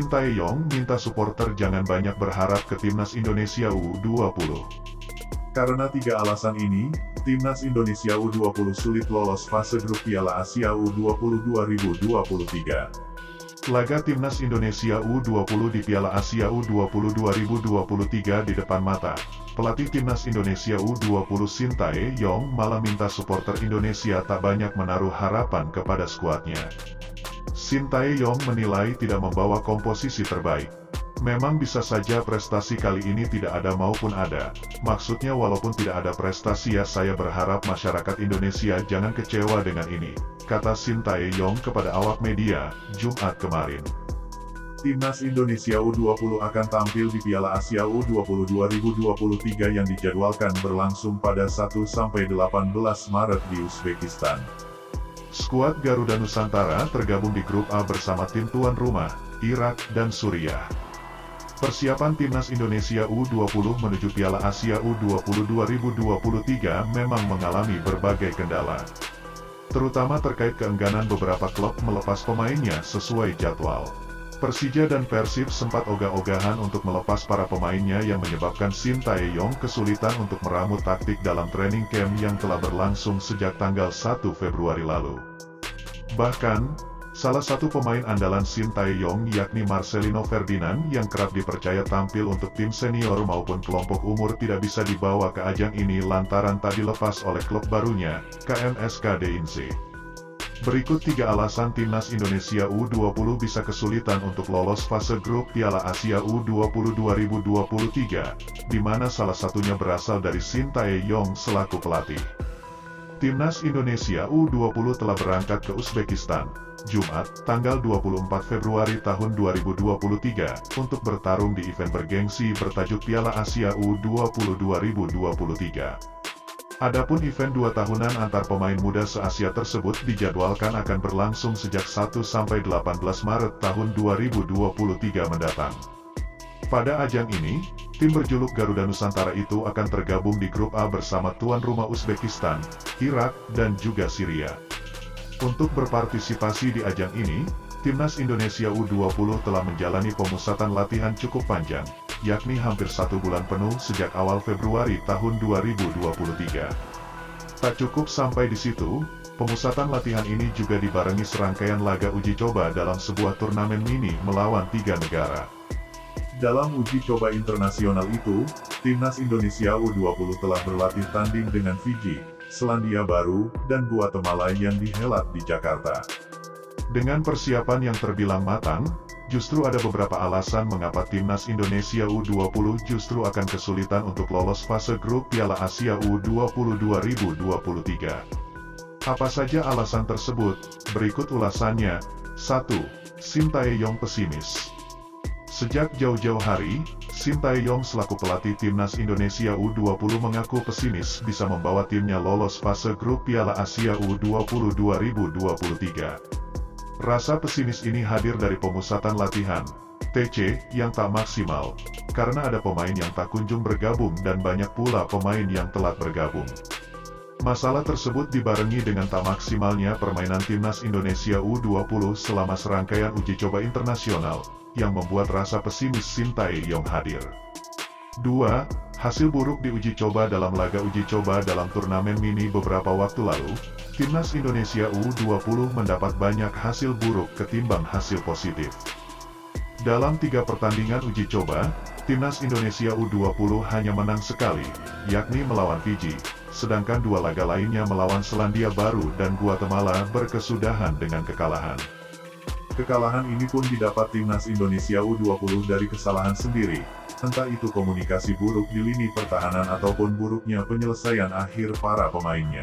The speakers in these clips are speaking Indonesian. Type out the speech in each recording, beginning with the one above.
Sintayong minta supporter jangan banyak berharap ke Timnas Indonesia U20. Karena 3 alasan ini, Timnas Indonesia U20 sulit lolos fase grup Piala Asia U20 2023. Laga Timnas Indonesia U20 di Piala Asia U20 2023 di depan mata. Pelatih Timnas Indonesia U20 Sintayong malah minta supporter Indonesia tak banyak menaruh harapan kepada skuadnya. Sintayong menilai tidak membawa komposisi terbaik. Memang bisa saja prestasi kali ini tidak ada maupun ada. Maksudnya walaupun tidak ada prestasi ya saya berharap masyarakat Indonesia jangan kecewa dengan ini, kata Sintayong kepada awak media, Jumat kemarin. Timnas Indonesia U20 akan tampil di Piala Asia U20 2023 yang dijadwalkan berlangsung pada 1-18 Maret di Uzbekistan. Skuad Garuda Nusantara tergabung di grup A bersama tim tuan rumah, Irak dan Suriah. Persiapan Timnas Indonesia U20 menuju Piala Asia U20 2023 memang mengalami berbagai kendala. Terutama terkait keengganan beberapa klub melepas pemainnya sesuai jadwal. Persija dan Persib sempat ogah-ogahan untuk melepas para pemainnya yang menyebabkan Sintayong kesulitan untuk meramu taktik dalam training camp yang telah berlangsung sejak tanggal 1 Februari lalu. Bahkan, salah satu pemain andalan Sintayong yakni Marcelino Ferdinand yang kerap dipercaya tampil untuk tim senior maupun kelompok umur tidak bisa dibawa ke ajang ini lantaran tak dilepas oleh klub barunya, KMSKD Ince. Berikut 3 alasan Timnas Indonesia U20 bisa kesulitan untuk lolos fase grup Piala Asia U20 2023, di mana salah satunya berasal dari Sintayong selaku pelatih. Timnas Indonesia U20 telah berangkat ke Uzbekistan, Jumat, tanggal 24 Februari tahun 2023, untuk bertarung di event bergengsi bertajuk Piala Asia U20 2023. Adapun event 2 tahunan antar pemain muda se-Asia tersebut dijadwalkan akan berlangsung sejak 1-18 Maret tahun 2023 mendatang. Pada ajang ini, tim berjuluk Garuda Nusantara itu akan tergabung di grup A bersama tuan rumah Uzbekistan, Irak, dan juga Syria. Untuk berpartisipasi di ajang ini, Timnas Indonesia U20 telah menjalani pemusatan latihan cukup panjang, yakni hampir 1 bulan penuh sejak awal Februari tahun 2023. Tak cukup sampai di situ, pemusatan latihan ini juga dibarengi serangkaian laga uji coba dalam sebuah turnamen mini melawan 3 negara. Dalam uji coba internasional itu, Timnas Indonesia U20 telah berlatih tanding dengan Fiji, Selandia Baru, dan Guatemala yang dihelat di Jakarta. Dengan persiapan yang terbilang matang, justru ada beberapa alasan mengapa Timnas Indonesia U20 justru akan kesulitan untuk lolos fase grup Piala Asia U20 2023. Apa saja alasan tersebut? Berikut ulasannya. 1. Sintayong pesimis. Sejak jauh-jauh hari, Sintayong selaku pelatih Timnas Indonesia U20 mengaku pesimis bisa membawa timnya lolos fase grup Piala Asia U20 2023. Rasa pesimis ini hadir dari pemusatan latihan, TC, yang tak maksimal, karena ada pemain yang tak kunjung bergabung dan banyak pula pemain yang telat bergabung. Masalah tersebut dibarengi dengan tak maksimalnya permainan Timnas Indonesia U20 selama serangkaian uji coba internasional, yang membuat rasa pesimis Sintayong hadir. 2. Hasil buruk di uji coba dalam laga uji coba dalam turnamen mini beberapa waktu lalu, Timnas Indonesia U20 mendapat banyak hasil buruk ketimbang hasil positif. Dalam 3 pertandingan uji coba, Timnas Indonesia U20 hanya menang sekali, yakni melawan Fiji, sedangkan 2 laga lainnya melawan Selandia Baru dan Guatemala berkesudahan dengan kekalahan. Kekalahan ini pun didapat Timnas Indonesia U20 dari kesalahan sendiri, entah itu komunikasi buruk di lini pertahanan ataupun buruknya penyelesaian akhir para pemainnya.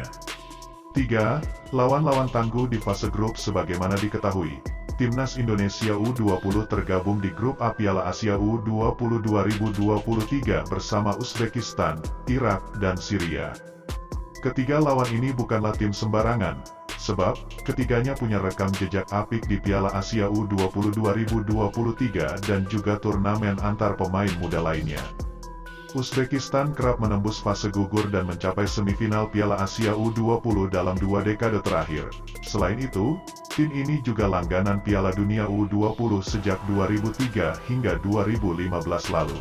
3. Lawan-lawan tangguh di fase grup. Sebagaimana diketahui, Timnas Indonesia U20 tergabung di grup A Piala Asia U20 2023 bersama Uzbekistan, Irak, dan Syria. Ketiga lawan ini bukanlah tim sembarangan, sebab ketiganya punya rekam jejak apik di Piala Asia U20 2023 dan juga turnamen antar pemain muda lainnya. Uzbekistan kerap menembus fase gugur dan mencapai semifinal Piala Asia U20 dalam 2 dekade terakhir. Selain itu, Tim ini juga langganan Piala Dunia U20 sejak 2003 hingga 2015 lalu.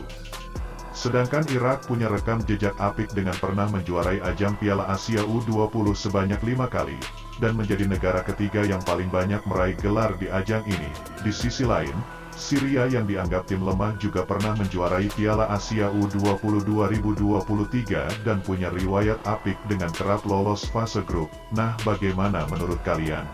Sedangkan Irak punya rekam jejak apik dengan pernah menjuarai ajang Piala Asia U20 sebanyak 5 kali, dan menjadi negara ketiga yang paling banyak meraih gelar di ajang ini. Di sisi lain, Syria yang dianggap tim lemah juga pernah menjuarai Piala Asia U20 2023 dan punya riwayat apik dengan kerap lolos fase grup. Nah, bagaimana menurut kalian?